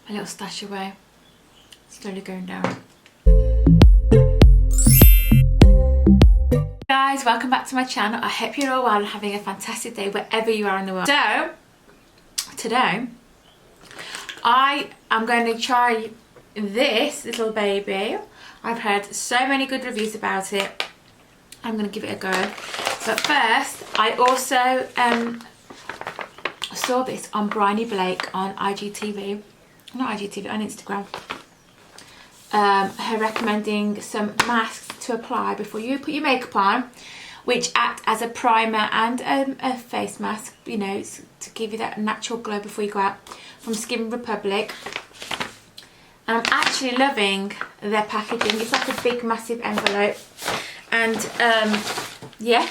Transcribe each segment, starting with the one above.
a little stash away. Slowly going down. Guys, welcome back to my channel. I hope you're all well and having a fantastic day wherever you are in the world. So, today, I am going to try this little baby. I've heard so many good reviews about it. I'm going to give it a go. But first, I also saw this on Bryony Blake on IGTV. Not IGTV, on Instagram. Her recommending some masks to apply before you put your makeup on, which act as a primer and a face mask, you know, to give you that natural glow before you go out, from Skin Republic. And I'm actually loving their packaging. It's like a big massive envelope, and yeah,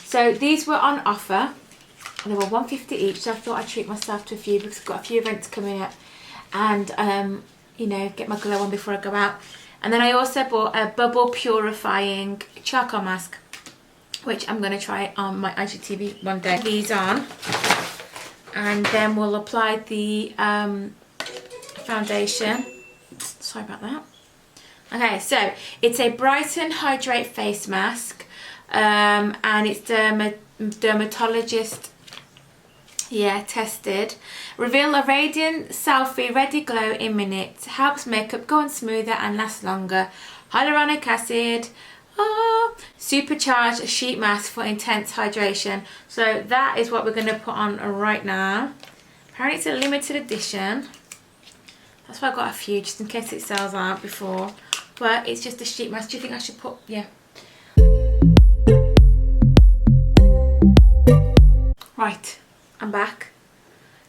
so these were on offer. They were $1.50 each, so I thought I'd treat myself to a few because I've got a few events coming up, and you know, get my glow on before I go out. And then I also bought a bubble purifying charcoal mask, which I'm going to try on my IGTV one day. These on, and then we'll apply the foundation. Sorry about that. Okay, so it's a Brighten Hydrate face mask, and it's dermatologist tested. Reveal a radiant selfie ready glow in minutes. Helps makeup go on smoother and last longer. Hyaluronic acid. Supercharged sheet mask for intense hydration. So that is what we're going to put on right now. Apparently it's a limited edition. That's why I got a few, just in case it sells out before. But it's just a sheet mask. Do you think I should put, yeah. Right, I'm back.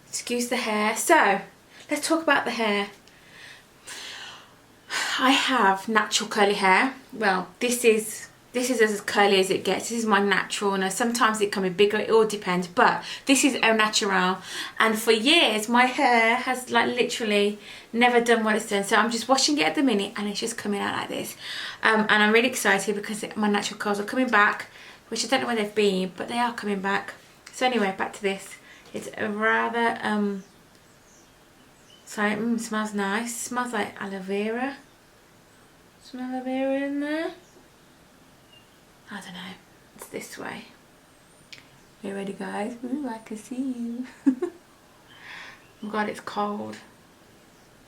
Excuse the hair. So, let's talk about the hair. I have natural curly hair. Well, this is as curly as it gets. This is my natural. Now, sometimes it can be bigger, it all depends, but this is au natural. And for years, my hair has like literally never done what it's done. So I'm just washing it at the minute and it's just coming out like this. And I'm really excited because my natural curls are coming back, which I don't know where they've been, but they are coming back. So anyway, back to this. It's a rather, smells nice. Smells like aloe vera. Some aloe vera in there. I don't know. It's this way. You ready, guys? Ooh, I can see you. Oh God, it's cold.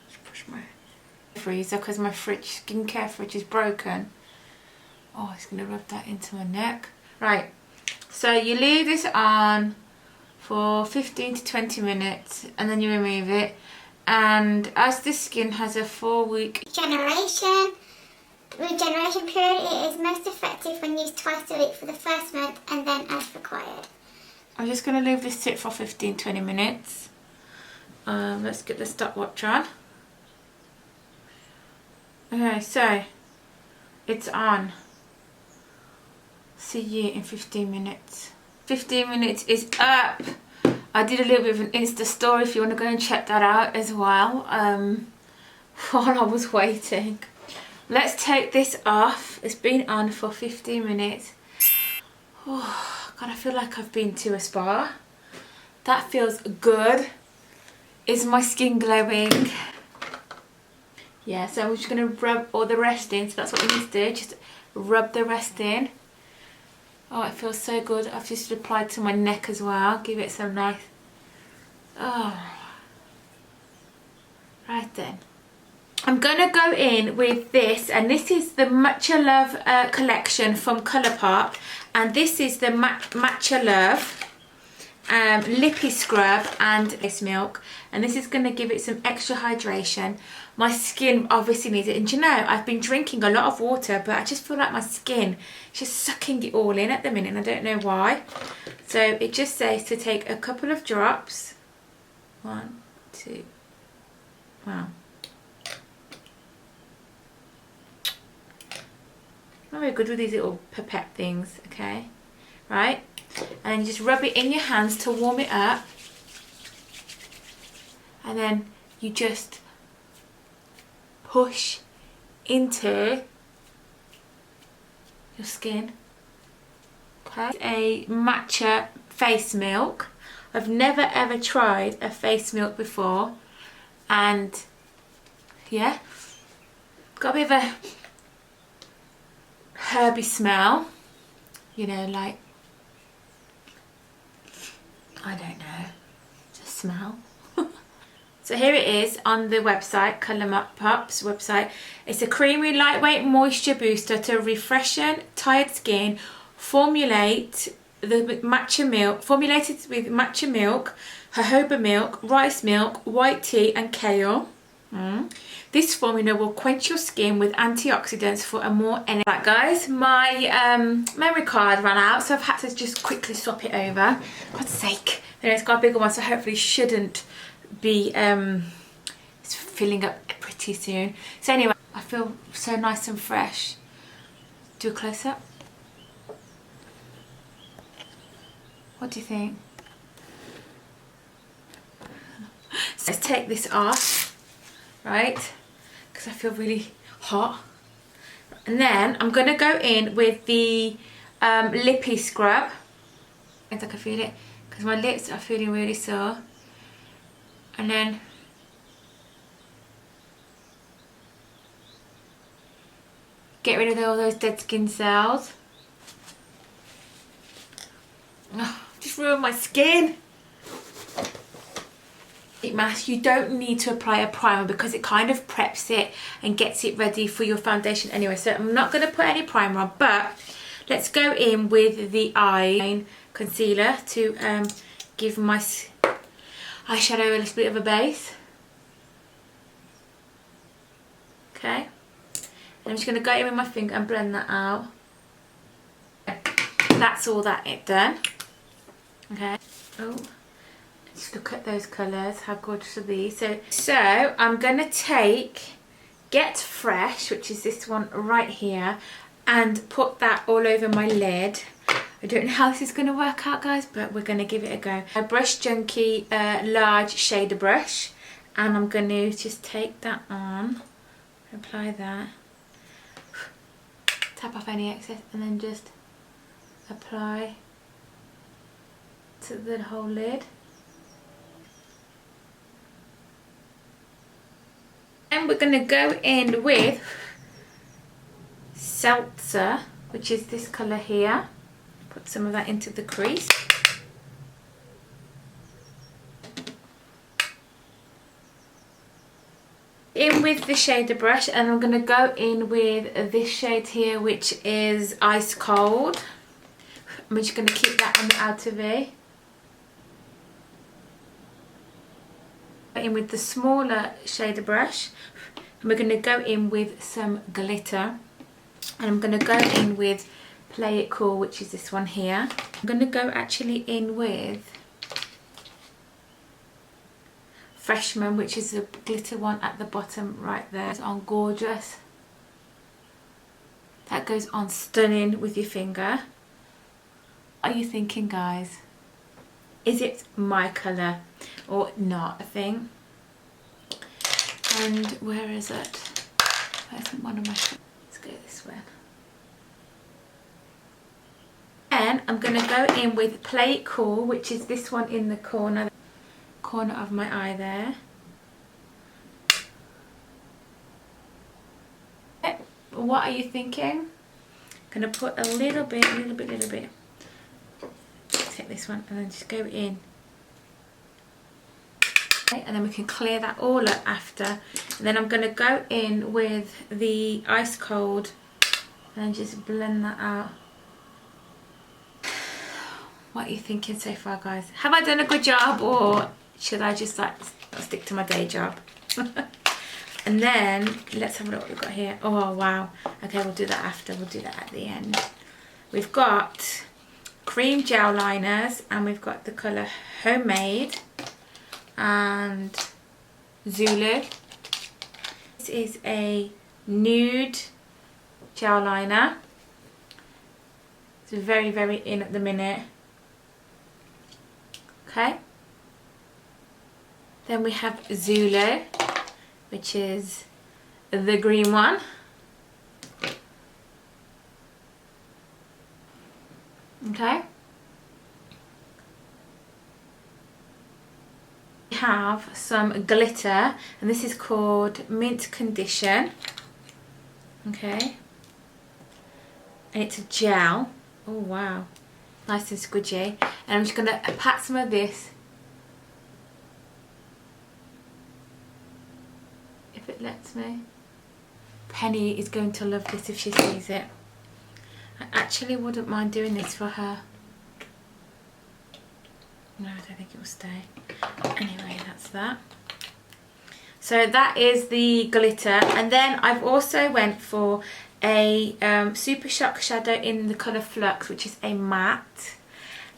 Just push my freezer because my skincare fridge is broken. Oh, it's gonna rub that into my neck. Right. So you leave this on for 15 to 20 minutes and then you remove it. And as the skin has a 4-week regeneration period, it is most effective when used twice a week for the first month and then as required. I'm just going to leave this sit for 15-20 minutes. Let's get the stopwatch on. Okay, so it's on. See you in 15 minutes. 15 minutes is up. I did a little bit of an Insta story if you want to go and check that out as well, while I was waiting. Let's take this off. It's been on for 15 minutes. Oh, God, I feel like I've been to a spa. That feels good. Is my skin glowing? Yeah, so I'm just going to rub all the rest in. So that's what we need to do. Just rub the rest in. Oh, it feels so good. I've just applied to my neck as well. Give it some nice... Oh. Right then. I'm going to go in with this, and this is the Matcha Love collection from Colourpop, and this is the Matcha Love Lippy Scrub and face milk, and this is going to give it some extra hydration. My skin obviously needs it, and you know, I've been drinking a lot of water, but I just feel like my skin is just sucking it all in at the minute, and I don't know why. So it just says to take a couple of drops. 1, 2, wow. Not very good with these little pipette things, okay? Right? And then you just rub it in your hands to warm it up. And then you just push into your skin. Okay? A matcha face milk. I've never ever tried a face milk before, and Yeah, got a bit of a herby smell, you know, like, I don't know, just smell. So here it is on the website, Colourpop's website. It's a creamy, lightweight moisture booster to refreshen tired skin. Formulated with matcha milk, jojoba milk, rice milk, white tea, and kale. This formula will quench your skin with antioxidants for a more energy. Right, guys, my memory card ran out, so I've had to just quickly swap it over. God's sake, it's got a bigger one, so hopefully shouldn't be it's filling up pretty soon. So anyway, I feel so nice and fresh. Do a close up. What do you think? So let's take this off, right? Because I feel really hot. And then I'm gonna go in with the lippy scrub. I think I can feel it because my lips are feeling really sore. And then get rid of all those dead skin cells. Oh, just ruined my skin. Mask, you don't need to apply a primer because it kind of preps it and gets it ready for your foundation anyway. So I'm not going to put any primer on, but let's go in with the eye concealer to give my eyeshadow a little bit of a base. Okay, and I'm just going to go in with my finger and blend that out. That's all that it done. Okay. Oh, just look at those colours. How gorgeous are these? So I'm going to take Get Fresh, which is this one right here, and put that all over my lid. I don't know how this is going to work out, guys, but we're going to give it a go. A Brush Junkie large shader brush, and I'm going to just take that on, apply that, tap off any excess, and then just apply to the whole lid. And we're going to go in with Seltzer, which is this colour here. Put some of that into the crease. In with the shader brush, and I'm going to go in with this shade here, which is Ice Cold. I'm just going to keep that on the outer V. In with the smaller shader brush, and we're going to go in with some glitter, and I'm going to go in with Play It Cool, which is this one here. I'm going to go actually in with Freshman, which is the glitter one at the bottom right there. It's on gorgeous. That goes on stunning with your finger. What are you thinking, guys? Is it my colour or not? I think. And where is it? Where's one of my? Let's go this way. And I'm going to go in with Play It Cool, which is this one in the corner of my eye there. What are you thinking? I'm going to put a little bit. Take this one and then just go in. Okay, and then we can clear that all up after. And then I'm going to go in with the Ice Cold and then just blend that out. What are you thinking so far, guys? Have I done a good job, or should I just like stick to my day job? And then let's have a look what we've got here. Oh wow. Okay, we'll do that after. We'll do that at the end. We've got cream gel liners, and we've got the colour Homemade and Zulu. This is a nude gel liner. It's very, very in at the minute. Okay. Then we have Zulu, which is the green one. Okay. We have some glitter, and this is called Mint Condition. Okay. And it's a gel. Oh wow. Nice and squidgy. And I'm just going to pat some of this. If it lets me. Penny is going to love this if she sees it. I actually wouldn't mind doing this for her. No, I don't think it will stay. Anyway, that's that. So that is the glitter. And then I've also went for a Super Shock shadow in the colour Flux, which is a matte.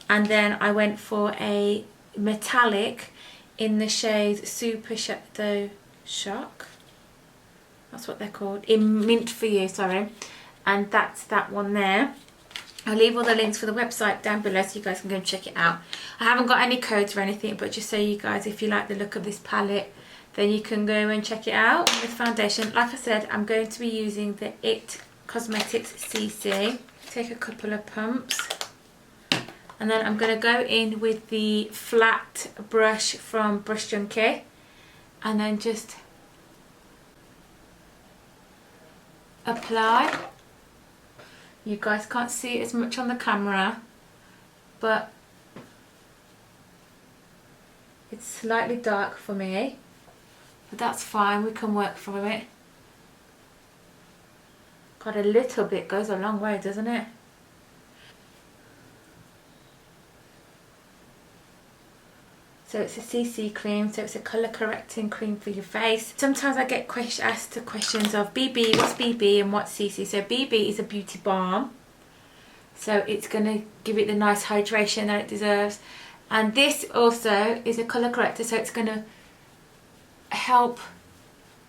And then I went for a metallic in the shade Super Shadow Shock. That's what they're called. In Mint For You, sorry. And that's that one there. I'll leave all the links for the website down below so you guys can go and check it out. I haven't got any codes or anything, but just so you guys, if you like the look of this palette, then you can go and check it out with foundation. Like I said, I'm going to be using the IT Cosmetics CC. Take a couple of pumps. And then I'm going to go in with the flat brush from Brush Junkie. And then just apply. You guys can't see it as much on the camera, but it's slightly dark for me, but that's fine, we can work through it. Got a little bit, goes a long way, doesn't it? So it's a CC cream, so it's a colour correcting cream for your face. Sometimes I get asked the questions of BB, what's BB and what's CC? So BB is a beauty balm. So it's going to give it the nice hydration that it deserves. And this also is a colour corrector, so it's going to help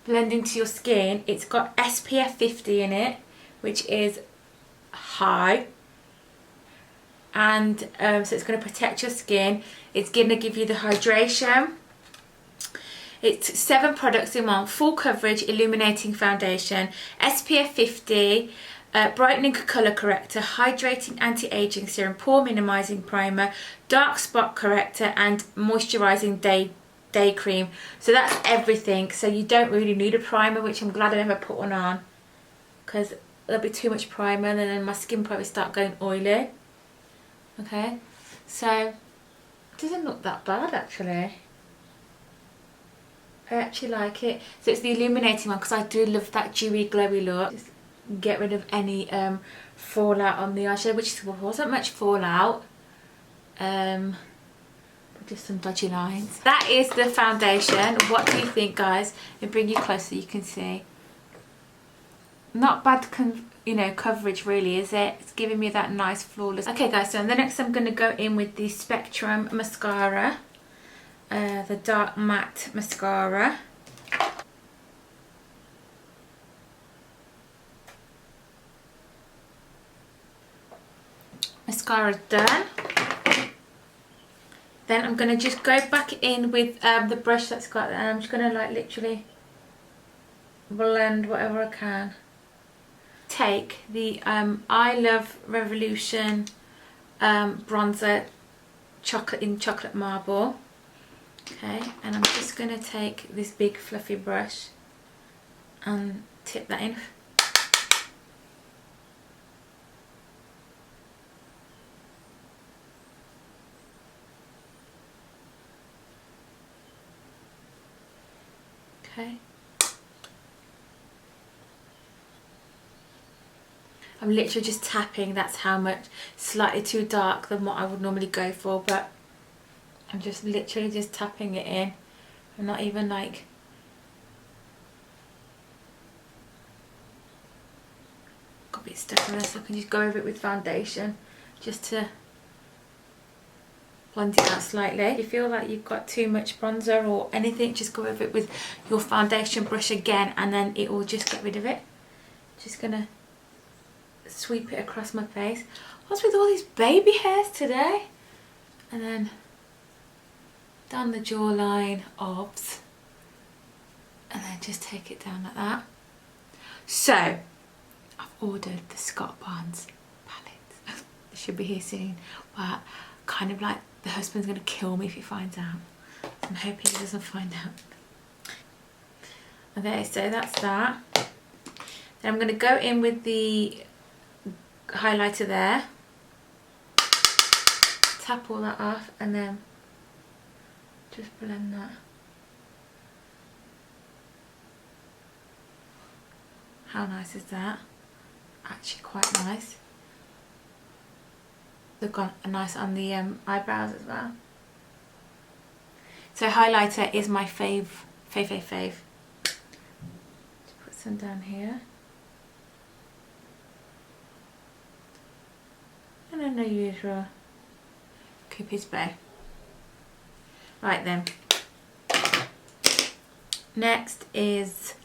blend into your skin. It's got SPF 50 in it, which is high. And so it's going to protect your skin. It's going to give you the hydration. It's 7 products in one. Full coverage illuminating foundation, SPF 50, brightening colour corrector, hydrating anti-aging serum, pore minimizing primer, dark spot corrector, and moisturizing day cream. So that's everything. So you don't really need a primer, which I'm glad I never put one on, because there'll be too much primer and then my skin probably start going oily. Okay, so it doesn't look that bad actually. I actually like it. So it's the illuminating one because I do love that dewy glowy look. Just get rid of any fallout on the eyeshadow, which wasn't much fallout, but just some dodgy lines. That is the foundation. What do you think, guys? I'll bring you closer so you can see. Not bad coverage really, is it? It's giving me that nice flawless. Okay guys, so the next I'm going to go in with the Spectrum mascara, the dark matte mascara. Mascara's done. Then I'm going to just go back in with the brush that's got, and I'm just going to like literally blend whatever I can. Take the I Love Revolution bronzer chocolate marble. Okay, and I'm just going to take this big fluffy brush and tip that in. Okay. I'm literally just tapping. That's how much. Slightly too dark than what I would normally go for, but I'm just literally just tapping it in. I'm not even like got a bit stuck on this, so I can just go over it with foundation just to blend it out slightly. If you feel like you've got too much bronzer or anything, just go over it with your foundation brush again, and then it will just get rid of it. Just gonna sweep it across my face. What's with all these baby hairs today? And then down the jawline, obs, and then just take it down like that. So I've ordered the Scott Barnes palette. It should be here soon, but kind of like the husband's gonna kill me if he finds out. I'm hoping he doesn't find out. Okay, so that's that. Then I'm going to go in with the highlighter there. Tap all that off and then just blend that. How nice is that? Actually quite nice. They've got a nice on the eyebrows as well. So highlighter is my fave. Just put some down here. And then the usual Cupid's bow. Right then. Next is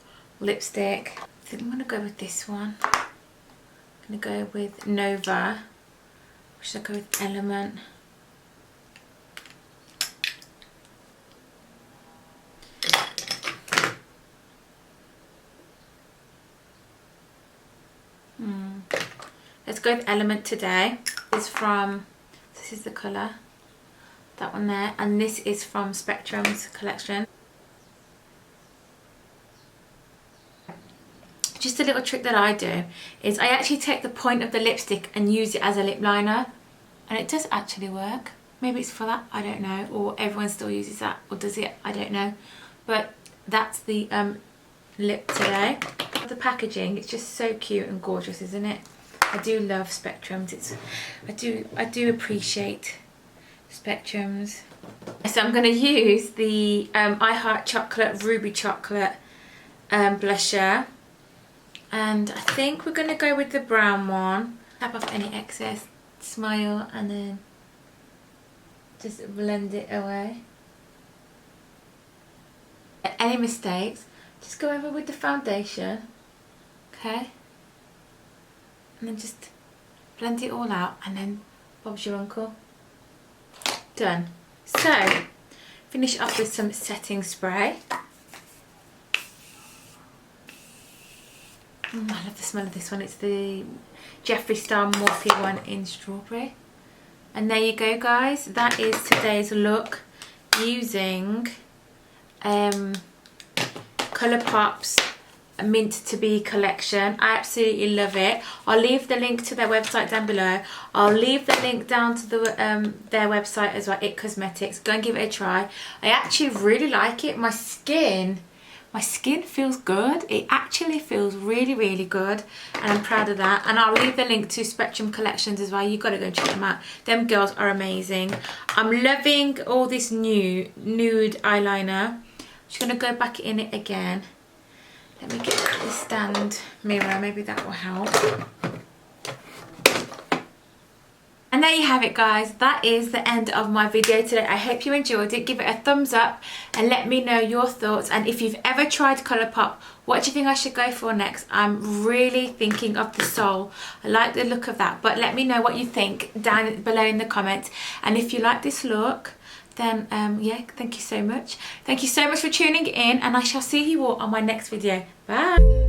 lipstick. I think I'm going to go with this one. I'm going to go with Nova. Or should I go with Element? Let's go with Element today. This is the colour. That one there. And this is from Spectrum's collection. Just a little trick that I do is I actually take the point of the lipstick and use it as a lip liner, and it does actually work. Maybe it's for that, I don't know, or everyone still uses that, or does it, I don't know. But that's the lip today. The packaging, it's just so cute and gorgeous, isn't it? I do love Spectrums. I do appreciate Spectrums. So I'm going to use the I Heart Chocolate Ruby Chocolate blusher. And I think we're going to go with the brown one. Tap off any excess, smile, and then just blend it away. Any mistakes, just go over with the foundation, okay? And then just blend it all out, and then Bob's your uncle. Done. So, finish up with some setting spray. I love the smell of this one. It's the Jeffree Star Morphe one in strawberry. And there you go, guys. That is today's look using Colourpop's Mint to Be collection. I absolutely love it. I'll leave the link to their website down below. I'll leave the link down to the their website as well, It Cosmetics. Go and give it a try. I actually really like it. My skin feels good. It actually feels really, really good, and I'm proud of that. And I'll leave the link to Spectrum collections as well. You've got to go and check them out. Them girls are amazing. I'm loving all this new nude eyeliner. I'm just going to go back in it again. Let me get the stand mirror, maybe that will help. And there you have it, guys. That is the end of my video today. I hope you enjoyed it. Give it a thumbs up and let me know your thoughts. And if you've ever tried Colourpop, what do you think I should go for next? I'm really thinking of the Soul. I like the look of that, but let me know what you think down below in the comments. And if you like this look, then yeah, thank you so much. Thank you so much for tuning in, and I shall see you all on my next video. Bye.